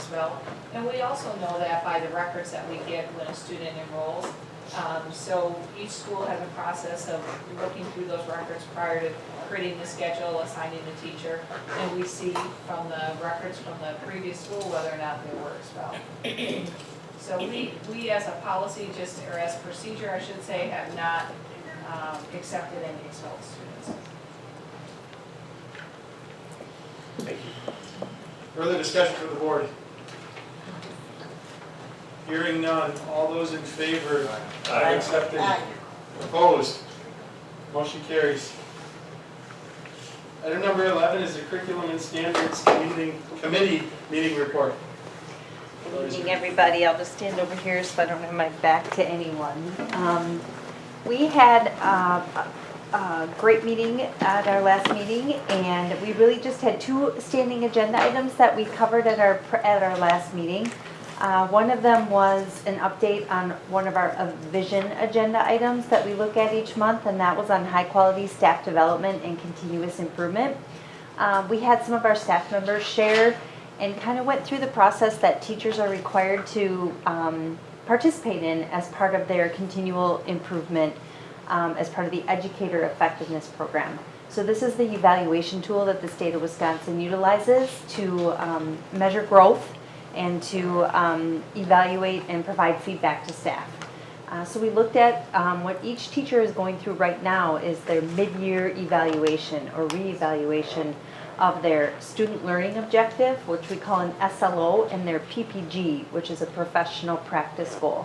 spelled. And we also know that by the records that we get when a student enrolls. So each school has a process of looking through those records prior to creating the schedule, assigning the teacher, and we see from the records from the previous school whether or not they were expelled. So we as a policy, or as procedure, I should say, have not accepted any expelled students. Thank you. Further discussion from the board? Hearing none, all those in favor of accepting? Opposed? Motion carries. Item number 11 is the Curriculum and Standards Committee meeting report. Good evening, everybody. I'll just stand over here so I don't have my back to anyone. We had a great meeting at our last meeting, and we really just had two standing agenda items that we covered at our last meeting. One of them was an update on one of our vision agenda items that we look at each month, and that was on high quality staff development and continuous improvement. We had some of our staff members share and kind of went through the process that teachers are required to participate in as part of their continual improvement, as part of the educator effectiveness program. So this is the evaluation tool that the state of Wisconsin utilizes to measure growth and to evaluate and provide feedback to staff. So we looked at what each teacher is going through right now is their mid-year evaluation or re-evaluation of their student learning objective, which we call an SLO, and their PPG, which is a professional practice goal.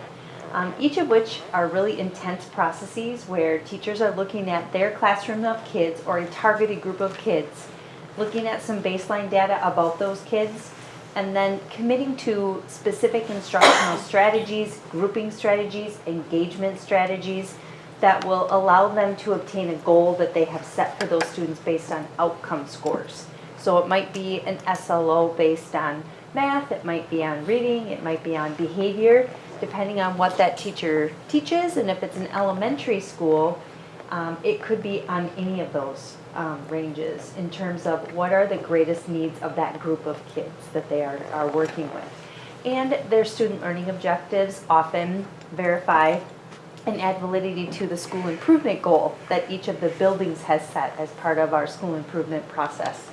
Each of which are really intense processes where teachers are looking at their classroom of kids or a targeted group of kids, looking at some baseline data about those kids, and then committing to specific instructional strategies, grouping strategies, engagement strategies that will allow them to obtain a goal that they have set for those students based on outcome scores. So it might be an SLO based on math, it might be on reading, it might be on behavior, depending on what that teacher teaches. And if it's an elementary school, it could be on any of those ranges in terms of what are the greatest needs of that group of kids that they are working with. And their student learning objectives often verify and add validity to the school improvement goal that each of the buildings has set as part of our school improvement process.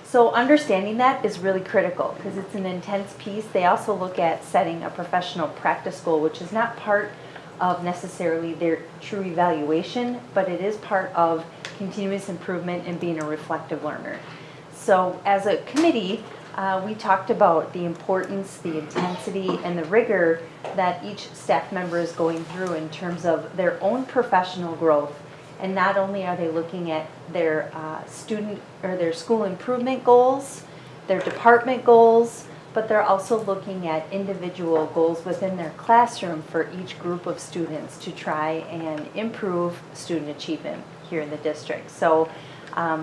So understanding that is really critical because it's an intense piece. They also look at setting a professional practice goal, which is not part of necessarily their true evaluation, but it is part of continuous improvement and being a reflective learner. So as a committee, we talked about the importance, the intensity, and the rigor that each staff member is going through in terms of their own professional growth. And not only are they looking at their student or their school improvement goals, their department goals, but they're also looking at individual goals within their classroom for each group of students to try and improve student achievement here in the district. So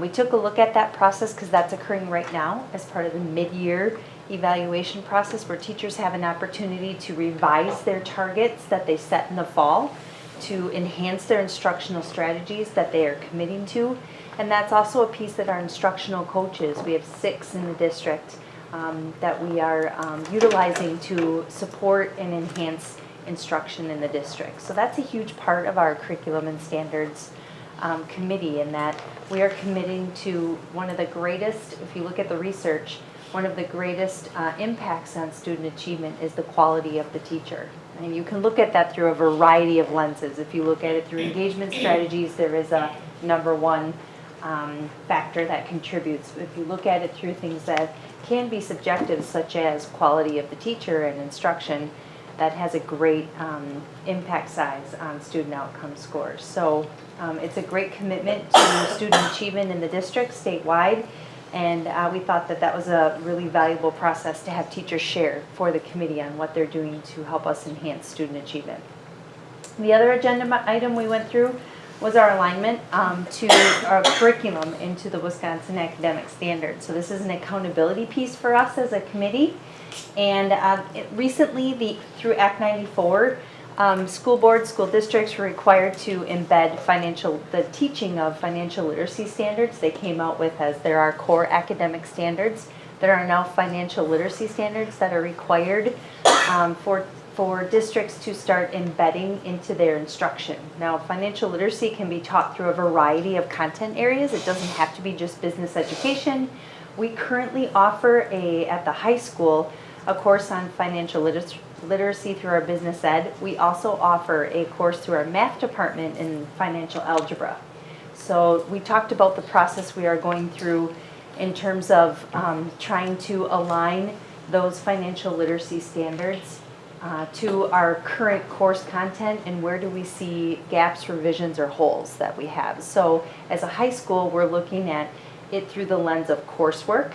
we took a look at that process because that's occurring right now as part of the mid-year evaluation process where teachers have an opportunity to revise their targets that they set in the fall to enhance their instructional strategies that they are committing to. And that's also a piece that our instructional coaches, we have 6 in the district, that we are utilizing to support and enhance instruction in the district. So that's a huge part of our curriculum and standards committee, in that we are committing to one of the greatest, if you look at the research, one of the greatest impacts on student achievement is the quality of the teacher. And you can look at that through a variety of lenses. If you look at it through engagement strategies, there is a number one factor that contributes. If you look at it through things that can be subjective, such as quality of the teacher and instruction, that has a great impact size on student outcome scores. So it's a great commitment to student achievement in the district statewide, and we thought that that was a really valuable process to have teachers share for the committee on what they're doing to help us enhance student achievement. The other agenda item we went through was our alignment to our curriculum into the Wisconsin academic standards. So this is an accountability piece for us as a committee. And recently, through Act 94, school boards, school districts were required to embed the teaching of financial literacy standards. They came out with as there are core academic standards There are now financial literacy standards that are required for districts to start embedding into their instruction. Now, financial literacy can be taught through a variety of content areas. It doesn't have to be just business education. We currently offer at the high school a course on financial literacy through our business ed. We also offer a course through our math department in financial algebra. So we talked about the process we are going through in terms of trying to align those financial literacy standards to our current course content and where do we see gaps, revisions, or holes that we have. So as a high school, we're looking at it through the lens of coursework.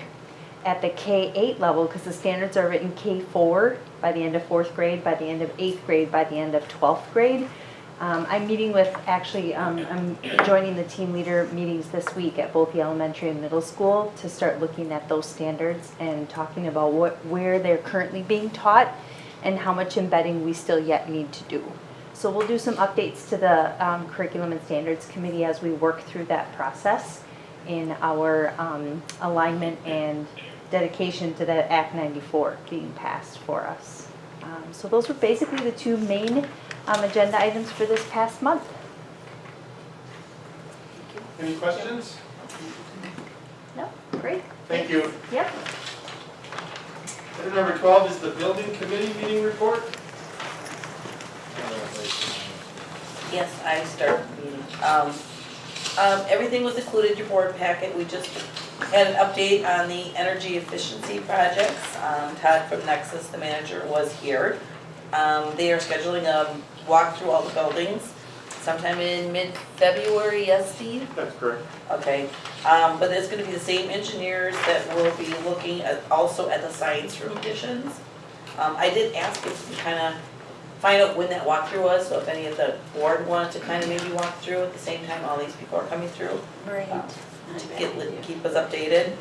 At the K-8 level, because the standards are written K-4 by the end of 4th grade, by the end of 8th grade, by the end of 12th grade. I'm meeting with, actually, I'm joining the team leader meetings this week at both the elementary and middle school to start looking at those standards and talking about where they're currently being taught and how much embedding we still yet need to do. So we'll do some updates to the Curriculum and Standards Committee as we work through that process in our alignment and dedication to the Act 94 being passed for us. So those were basically the two main agenda items for this past month. Any questions? No? Great. Thank you. Yep. Item number 12 is the building committee meeting report. Yes, I start the meeting. Everything was included in your board packet. We just had an update on the energy efficiency projects. Todd from Nexus, the manager, was here. They are scheduling a walk through all the buildings sometime in mid-February, yes, Steve? That's correct. Okay, but it's gonna be the same engineers that will be looking at, also at the science room additions. I did ask if we kind of find out when that walkthrough was, so if any of the board wanted to kind of maybe walk through at the same time all these people are coming through. Right. To keep us updated.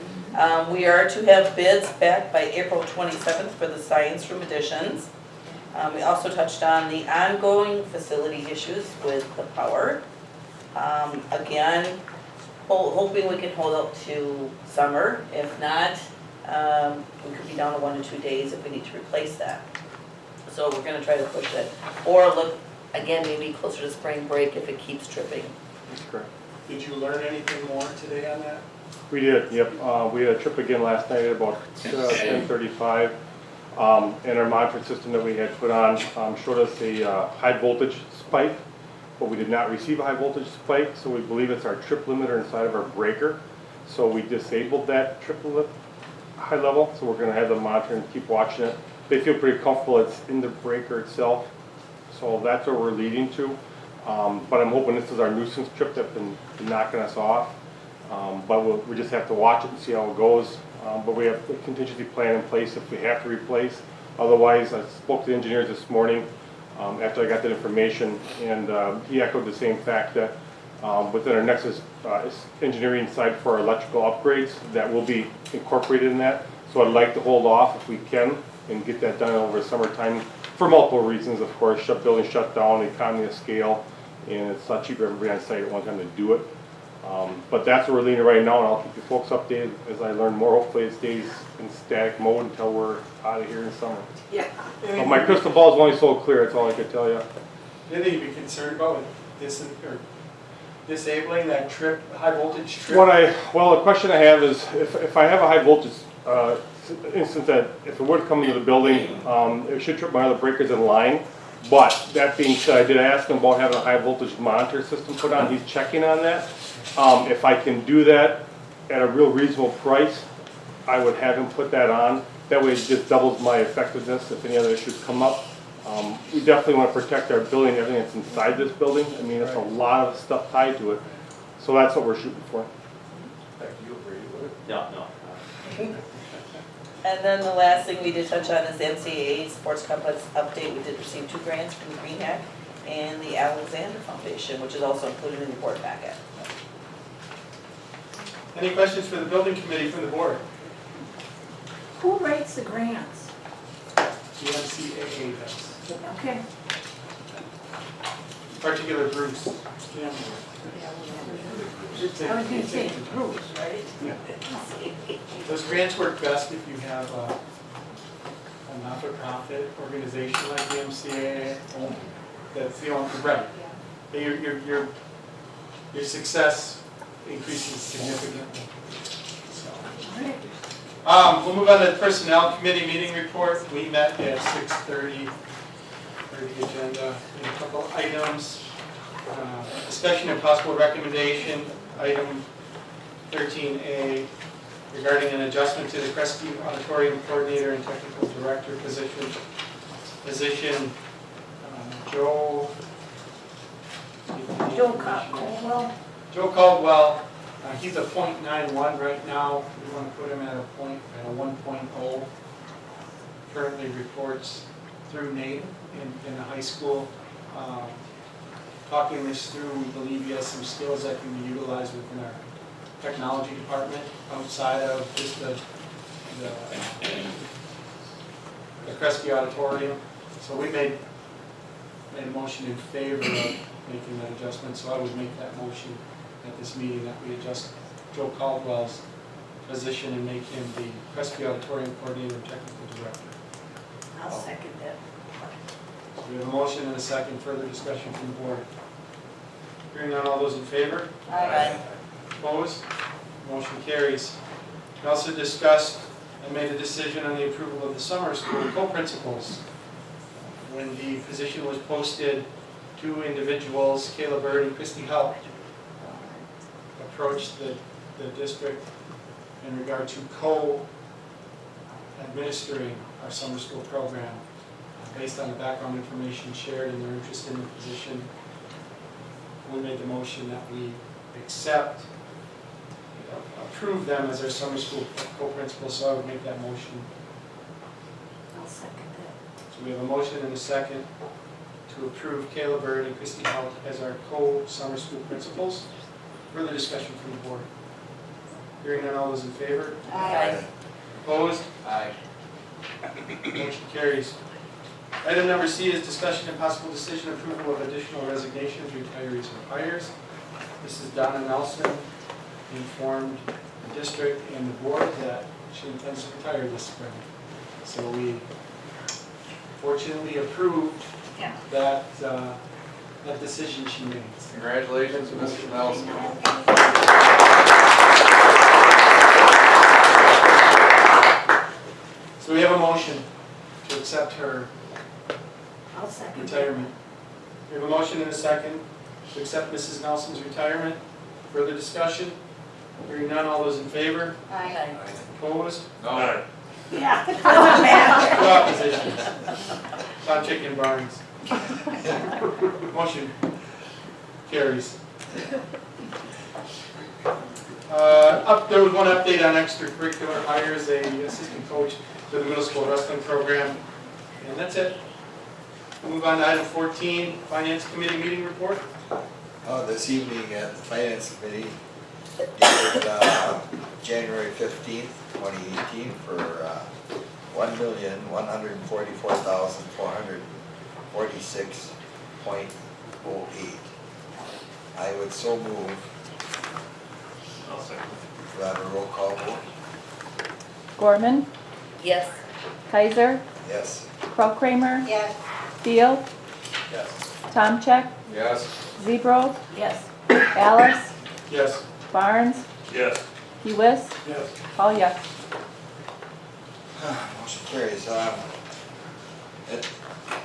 We are to have bids back by April 27th for the science room additions. We also touched on the ongoing facility issues with the power. Again, hoping we can hold out to summer. If not, we could be down to 1 to 2 days if we need to replace that. So we're gonna try to push it. Or look, again, maybe closer to spring break if it keeps tripping. That's correct. Did you learn anything more today on that? We did, yep. We had a trip again last night at about 10:35. And our monitoring system that we had put on showed us a high voltage spike, but we did not receive a high voltage spike, so we believe it's our trip limiter inside of our breaker. So we disabled that trip limit high level, so we're gonna have the monitor and keep watching it. They feel pretty comfortable it's in the breaker itself, so that's where we're leading to. But I'm hoping this is our nuisance trip that's been knocking us off. But we just have to watch it and see how it goes. But we have a contingency plan in place if we have to replace. Otherwise, I spoke to the engineers this morning after I got that information, and he echoed the same fact that within our Nexus engineering side for our electrical upgrades, that will be incorporated in that. So I'd like to hold off if we can and get that done over the summertime for multiple reasons, of course. Building shut down, economy of scale, and it's not cheap for everybody on site at one time to do it. But that's where we're leaning right now, and I'll keep you folks updated as I learn more. Hopefully it stays in static mode until we're out of here in summer. Yeah. But my crystal ball is only so clear, that's all I can tell you. Anything you'd be concerned about with disabling that trip, high voltage trip? Well, the question I have is, if I have a high voltage instance that if it would come into the building, it should trip my other breakers in line. But that being said, I did ask him about having a high voltage monitor system put on. He's checking on that. If I can do that at a real reasonable price, I would have him put that on. That way it just doubles my effectiveness if any other issues come up. We definitely want to protect our building, everything that's inside this building. I mean, there's a lot of stuff tied to it. So that's what we're shooting for. You agree with it? No. And then the last thing we did touch on is the NCAA Sports Complex update. We did receive 2 grants from the Green Hack and the Alexander Foundation, which is also included in the board packet. Any questions for the building committee from the board? Who writes the grants? The NCAA does. Okay. Particular Bruce. Jim? I was gonna say Bruce, right? Those grants work best if you have a not-for-profit organization like the MCA. That's the only, right. Your success increases significantly. So. We'll move on to the Personnel Committee meeting report. We met at 6:30 for the agenda. And a couple items. Discussion and possible recommendation, item 13A, regarding an adjustment to the Kresge Auditorium Coordinator and Technical Director position. Joe Caldwell. Joe Caldwell, he's a .91 right now. We want to put him at a 1.0. Currently reports through Nate in the high school. Talking this through, we believe he has some skills that can be utilized within our technology department outside of just the Kresge Auditorium. So we made a motion in favor of making that adjustment, so I would make that motion at this meeting that we adjust Joe Caldwell's position and make him the Kresge Auditorium Coordinator and Technical Director. I'll second that. So we have a motion and a second. Further discussion from the board. Hearing none, all those in favor? Aye. Opposed? Motion carries. We also discussed and made a decision on the approval of the summer school co-principals. When the position was posted, two individuals, Kayla Bird and Christy Help, approached the district in regard to co-administering our summer school program. Based on the background information shared and their interest in the position, we made the motion that we approve them as our summer school co-principals, so I would make that motion. I'll second that. So we have a motion and a second to approve Kayla Bird and Christy Hout as our co-summer school principals. Further discussion from the board. Hearing none, all those in favor? Aye. Opposed? Aye. Motion carries. Item number C is discussion and possible decision approval of additional resignations, retirees, or hires. This is Donna Nelson, informed the district and the board that she intends to retire this spring. So we fortunately approved that decision she made. Congratulations, Mr. Nelson. So we have a motion to accept her I'll second that. retirement. We have a motion and a second to accept Mrs. Nelson's retirement. Further discussion? Hearing none, all those in favor? Aye. Opposed? No. Yeah. Two oppositions. Tom Chicken Barnes. Motion carries. There was one update on extracurricular hires, a assistant coach for the middle school wrestling program, and that's it. We'll move on to item 14, Finance Committee meeting report. This evening at the Finance Committee, dated January 15th, 2018, for $1,144,446.08. I would so move. I'll second. Do I have a roll call vote? Gorman, Yes. Kaiser, Yes. Kramer, Yes. Steele, Yes. Tomcheck, Yes. Zebro, Yes. Alice, Yes. Barnes, Yes. Lewis, Yes. all yes. Motion carries.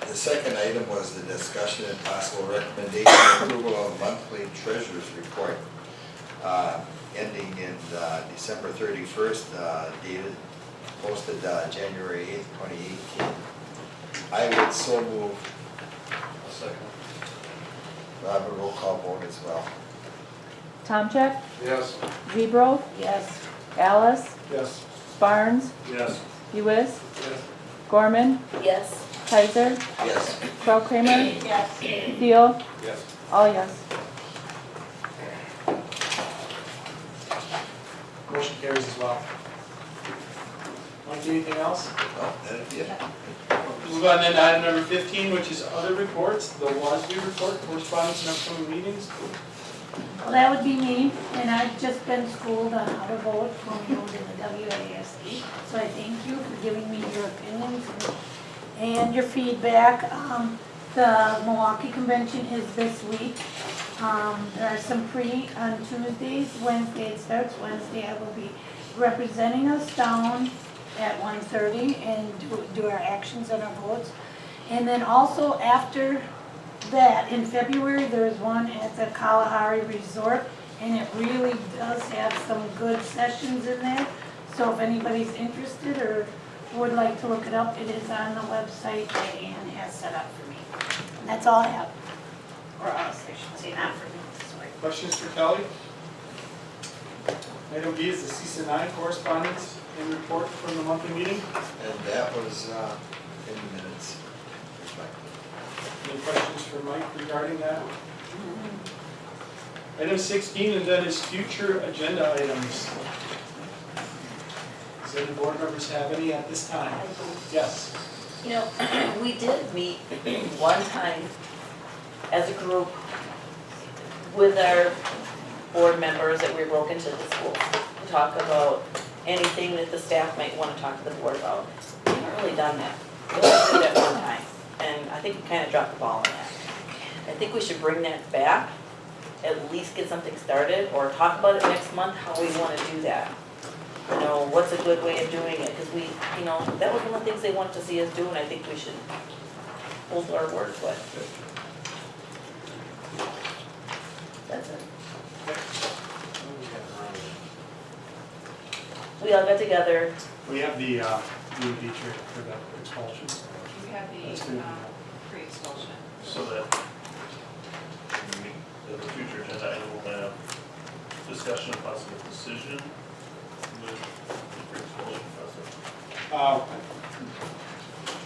The second item was the discussion and possible recommendation approval of monthly treasurer's report ending in December 31st, posted January 8th, 2018. I would so move. I'll second. We'll have a roll call vote as well. Tomcheck, Yes. Zebro, Yes. Alice, Yes. Barnes, Yes. Lewis, Yes. Gorman, Yes. Kaiser, Yes. Kramer, Yes. Steele, Yes. all yes. Motion carries as well. Mike, anything else? Oh, that'd be it. Move Move on then to item number 15, which is other reports, the WASB report, correspondence and upcoming meetings. Well, that would be me, and I've just been schooled on how to vote when we go to the WASD. So I thank you for giving me your opinions and your feedback. The Milwaukee Convention is this week. There are some on Tuesdays, Wednesday, it starts Wednesday. I will be representing us down at 1:30 and do our actions and our votes. And then also after that, in February, there is one at the Kalahari Resort, and it really does have some good sessions in there. So if anybody's interested or would like to look it up, it is on the website that Ann has set up for me. And that's all I have. Or us, I should say, not for me, sorry. Questions for Kelly? Item B is the CISA 9 correspondence and report from the monthly meeting. And that was in the minutes. Any questions for Mike regarding that? Item 16, and then is future agenda items. Does any board members have any at this time? Yes. You know, we did meet one time as a group with our board members that we broke into the school to talk about anything that the staff might want to talk to the board about. We haven't really done that. We only did that one time, and I think we kind of dropped the ball on that. I think we should bring that back, at least get something started, or talk about it next month, how we want to do that. You know, what's a good way of doing it, because we, you know, that was one of the things they wanted to see us do, and I think we should hold to our words with. That's it. We all got together. We have the Dietrich for the expulsion. We have That's the good. pre-expulsion. So that, the future agenda item will have discussion of possible decision with the expulsion process.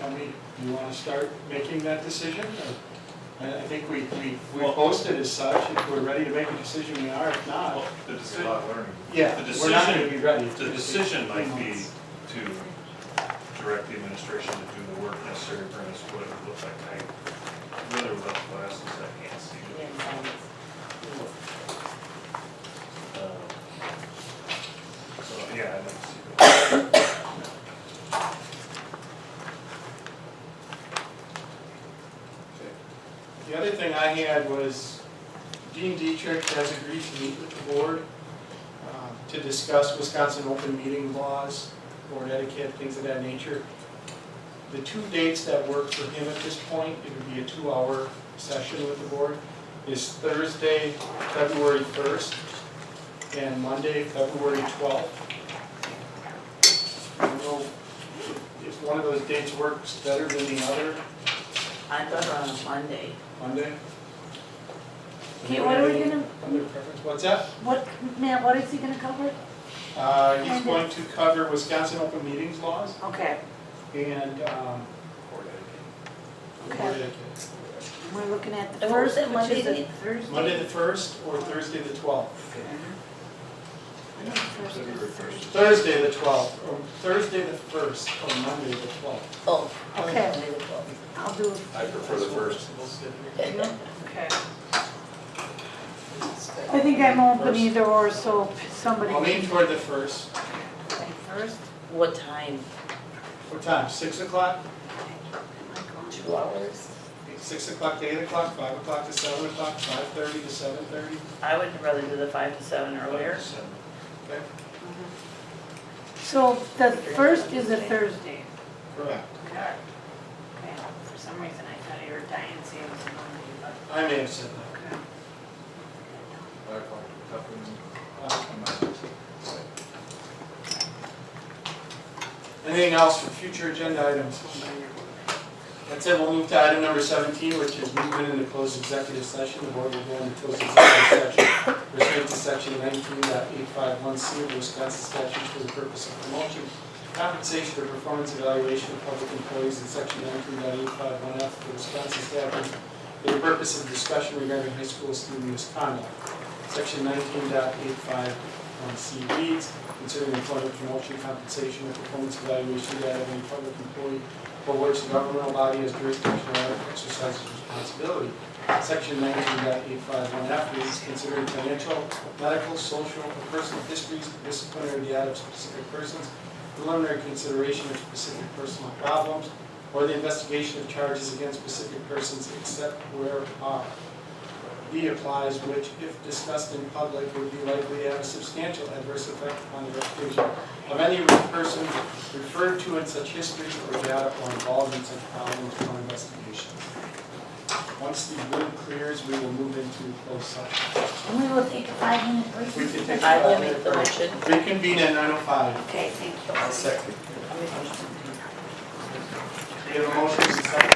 Tell me, you want to start making that decision? Or- I think we posted as such. If we're ready to make a decision, we are. If not, Well, the decision, yeah, the we're not going to decision- be ready. the decision might be to direct the administration to do the work necessary to bring us what it would look like. I really without glasses, I can't see it. So, yeah, I'd like to see that. The other thing I had was Dean Dietrich has agreed to meet with the board to discuss Wisconsin open meeting laws, board etiquette, things of that nature. The two dates that work for him at this point, it would be a 2-hour session with the board, is Thursday, February 1st, and Monday, February 12th. I don't know if one of those dates works better than the other. I'm better on a Monday. Monday? Okay, what are we gonna, Other preference, what's that? Matt, what is he gonna cover? He's going to cover Wisconsin open meetings laws Okay, and Board etiquette. board okay. etiquette. We're looking at the And what was first, that, which is Monday? a Thursday. Monday the 1st or Thursday the 12th? I think first is Thursday. Thursday the 12th, or Thursday the 1st or Monday the 12th. Oh. Okay. Monday the 12th. I'll do, I prefer the first. Okay. I think I'm open either or, so somebody. I'll lean toward the 1st. Okay, first. What time? What time, 6 o'clock? 2 hours? 6 o'clock to 8 o'clock, 5 o'clock to 7 o'clock, 5:30 to 7:30? I would rather do the 5 to 7 earlier. Okay, So the first is a Thursday. correct. Okay. Okay, for some reason I thought you were dying to say it was a Monday, but, I may have said that. okay. Anything else for future agenda items? That's it, we'll move to item number 17, which is movement into closed executive session. The board will go into closed executive session pursuant to section 19.851C of the Wisconsin statutes for the purpose of promotion, compensation, or performance evaluation of public employees, and section 19.851F of the Wisconsin statutes for the purpose of discussion regarding high school student misconduct. Section 19.851C reads, considering employment, promotion, compensation, or performance evaluation data of any public employee for which the governmental body has jurisdiction or exercises responsibility. Section 19.851F reads, considering financial, medical, social, or personal histories, disciplinary data of specific persons, preliminary consideration of specific personal problems, or the investigation of charges against specific persons except where B applies, which, if discussed in public, would be likely to have a substantial adverse effect upon the reputation of any person referred to in such history or data or involved in such problems or investigations. Once the word clears, we will move into closed session. And we will take a 5-minute break. We can take a I will 5-minute make the break. motion. Reconvene at 9:05. Okay, thank you. I'll second. We have a motion and a second.